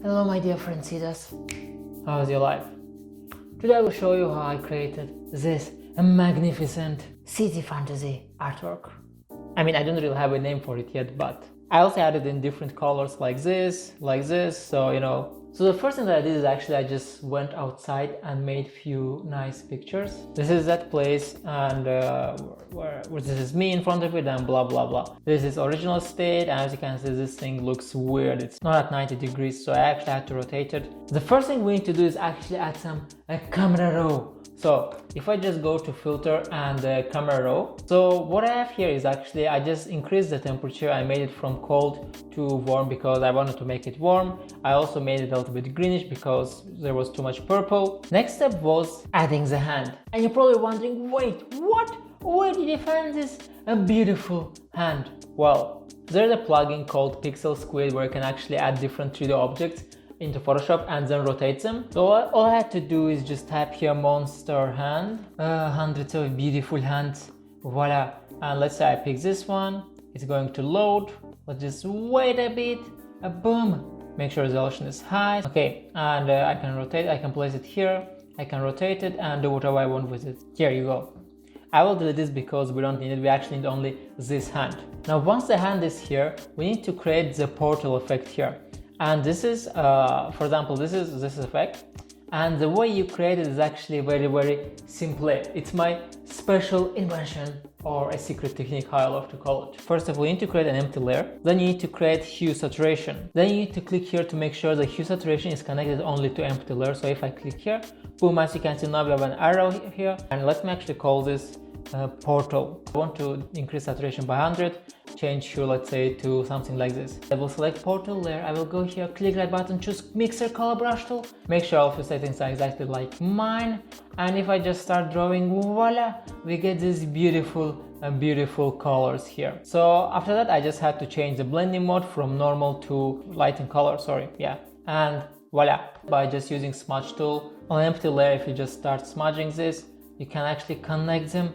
Hello my dear friendsitas, how's your life? Today I will show you how I created this magnificent city fantasy artwork. I mean, I don't really have a name for it yet, but I also added in different colors like this, so So the first thing that I did is actually I just went outside and made few nice pictures. This is that place, and where this is me in front of it, and blah blah blah. This is original state, and as you can see, this thing looks weird. It's not at 90 degrees, so I actually had to rotate it. The first thing we need to do is actually add some camera raw. So if I just go to filter and camera raw, so what I have here is actually I just increased the temperature. I made it from cold to warm because I wanted to make it warm. I also made it a little bit greenish because there was too much purple. Next step was adding the hand. And you're probably wondering, wait, what? Where did you find this beautiful hand? Well, there's a plugin called pixelsquid where you can actually add different 3D objects into Photoshop and then rotate them. So all I had to do is just type here monster hand, hundreds of beautiful hands, voila. And let's say I pick this one, it's going to load. Let's just wait a bit, boom, make sure resolution is high. Okay, and I can rotate, I can place it here, I can rotate it and do whatever I want with it. Here you go. I will delete this because we don't need it, we actually need only this hand. Now once the hand is here, we need to create the portal effect here. And this is, for example, this is this effect. And the way you create it is actually very, very simple. It's my special invention or a secret technique, how I love to call it. First of all, you need to create an empty layer. Then you need to create hue saturation. Then you need to click here to make sure the hue saturation is connected only to empty layer. So if I click here, boom, as you can see now we have an arrow here. And let me actually call this portal. I want to increase saturation by 100, change hue, let's say, to something like this. I will select portal layer, I will go here, click right button, choose mixer color brush tool, make sure all of your settings are exactly like mine, and if I just start drawing, voila, we get these beautiful colors here. So after that I just had to change the blending mode from normal to lighten color, and voila, by just using smudge tool on empty layer. If you just start smudging this, you can actually connect them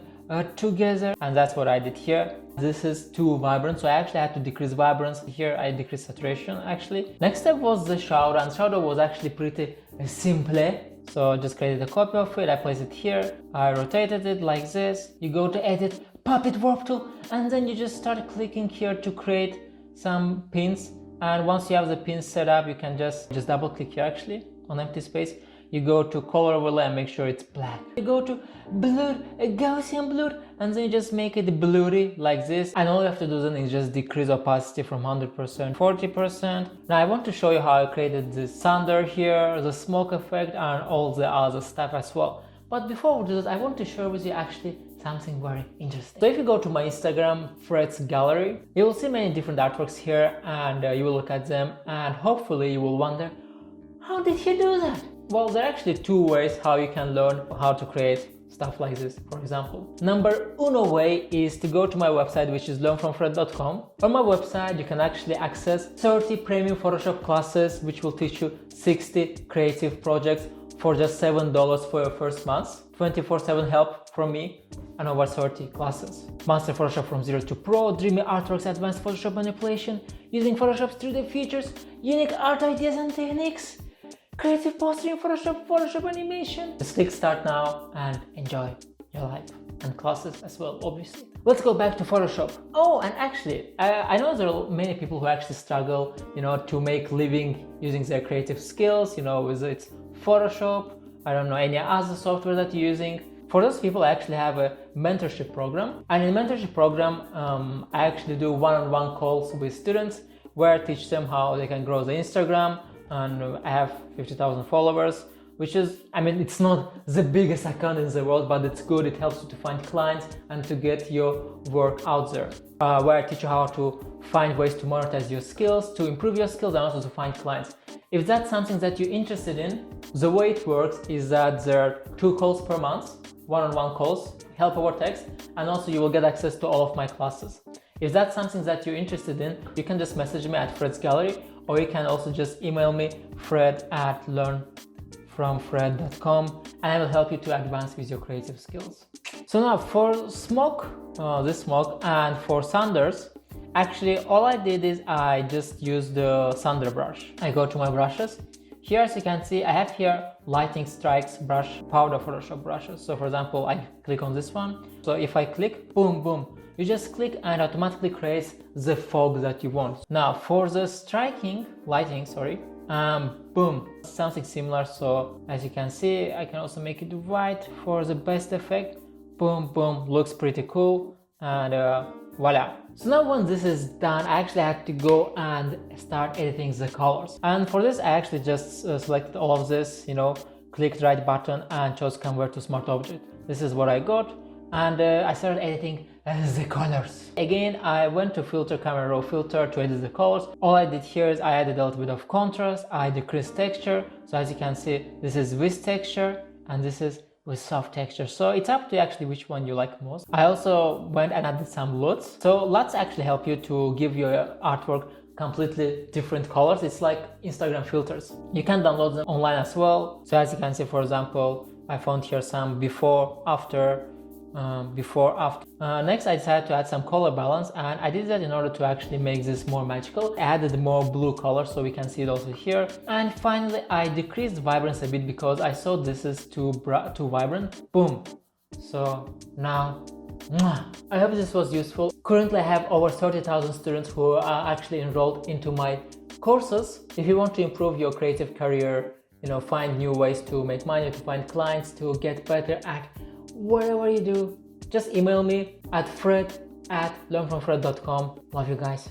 together, and that's what I did here. This is too vibrant, so I actually had to decrease vibrance. Here I decreased saturation actually. Next step was the shadow, and shadow was actually pretty simple. So I just created a copy of it, I placed it here, I rotated it like this. You go to edit, puppet warp tool, and then you just start clicking here to create some pins. And once you have the pins set up, you can just double click here actually on empty space. You go to color overlay and make sure it's black. You go to blur, Gaussian blur, and then you just make it blurry like this. And all you have to do then is just decrease opacity from 100% 40%. Now I want to show you how I created the thunder here, the smoke effect, and all the other stuff as well. But before we do that, I want to share with you actually something very interesting. So if you go to my Instagram, Fred's Gallery, you will see many different artworks here, and you will look at them, and hopefully you will wonder, how did he do that? Well, there are actually two ways how you can learn how to create stuff like this, for example. Number uno way is to go to my website, which is learnfromfred.com. On my website, you can actually access 30 premium Photoshop classes, which will teach you 60 creative projects for just $7 for your first month. 24/7 help from me and over 30 classes. Master Photoshop from 0 to Pro, dreamy artworks, advanced Photoshop manipulation, using Photoshop's 3D features, unique art ideas and techniques, creative posting, Photoshop animation. Just click start now and enjoy your life and classes as well, obviously. Let's go back to Photoshop. Oh, and actually, I know there are many people who actually struggle, to make living using their creative skills, whether it's Photoshop, I don't know, any other software that you're using. For those people, I actually have a mentorship program. And in mentorship program, I actually do one-on-one calls with students where I teach them how they can grow their Instagram. And I have 50,000 followers, which is, it's not the biggest account in the world, but it's good. It helps you to find clients and to get your work out there. Where I teach you how to find ways to monetize your skills, to improve your skills, and also to find clients. If that's something that you're interested in, the way it works is that there are 2 calls per month, one-on-one calls, help over text, and also you will get access to all of my classes. If that's something that you're interested in, you can just message me at Fred's Gallery, or you can also just email me, fred@learnfromfred.com, and I will help you to advance with your creative skills. So now for smoke, this smoke, and for thunders, Actually, all I did is I just used the Sander brush. I go to my brushes. Here, as you can see, I have here lightning strikes brush, powder Photoshop brushes. So for example, I click on this one. So if I click, boom, boom, you just click and automatically creates the fog that you want. Now for the lighting, boom, something similar. So as you can see, I can also make it white for the best effect. Boom, boom, looks pretty cool. And voila. So now when this is done, I actually had to go and start editing the colors. And for this, I actually just selected all of this, clicked right button and chose convert to smart object. This is what I got. And I started editing the colors. Again, I went to filter, camera raw filter to edit the colors. All I did here is I added a little bit of contrast. I decreased texture. So as you can see, this is with texture and this is with soft texture. So it's up to you actually which one you like most. I also went and added some LUTs. So LUTs actually help you to give your artwork completely different colors. It's like Instagram filters. You can download them online as well. So as you can see, for example, I found here some before, after. Next, I decided to add some color balance, and I did that in order to actually make this more magical. I added more blue color so we can see it also here. And finally, I decreased vibrance a bit because I saw this is too vibrant. Boom. So now, I hope this was useful. Currently, I have over 30,000 students who are actually enrolled into my courses. If you want to improve your creative career, find new ways to make money, to find clients, to get better at whatever you do, just email me at fred@learnfromfred.com. Love you guys.